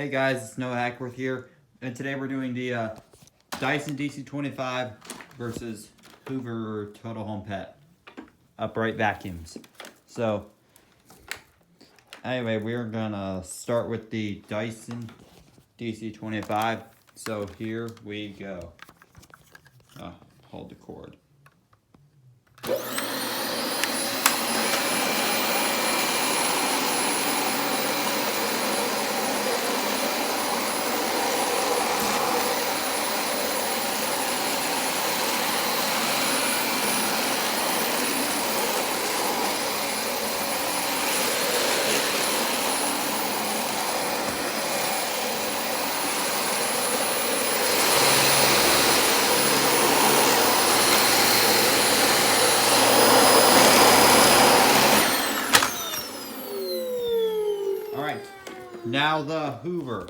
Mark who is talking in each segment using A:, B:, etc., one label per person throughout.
A: Hey guys, it's Noah Hackworth here, and today we're doing the Dyson DC25 versus Hoover Total Home Pet upright vacuums. So, anyway, we're gonna start with the Dyson DC25. So here we go. Hold the cord. Alright, now the Hoover.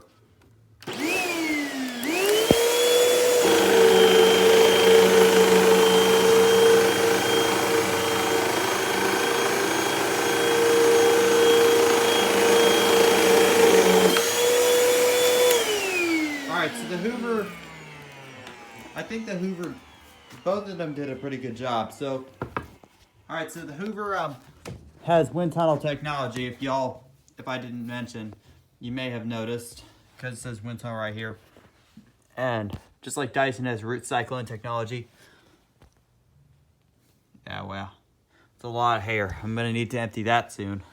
A: Alright, so the Hoover, I think the Hoover, both of them did a pretty good job. So, alright, so the Hoover has wind tunnel technology. If I didn't mention, you may have noticed, because it says wind tunnel right here. And just like Dyson has root cycling technology. Yeah, well, it's a lot of hair. I'm gonna need to empty that soon.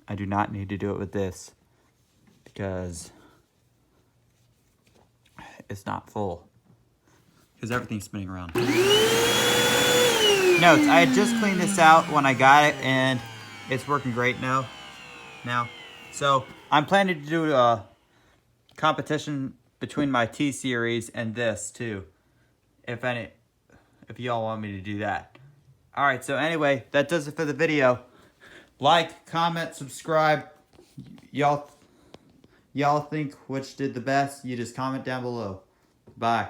A: I do not need to do it with this because it's not full. Because everything's spinning around. Notes, I had just cleaned this out when I got it and it's working great now. So I'm planning to do a competition between my T series and this too. If y'all want me to do that. Alright, so anyway, that does it for the video. Like, comment, subscribe. Y'all think which did the best? You just comment down below. Bye.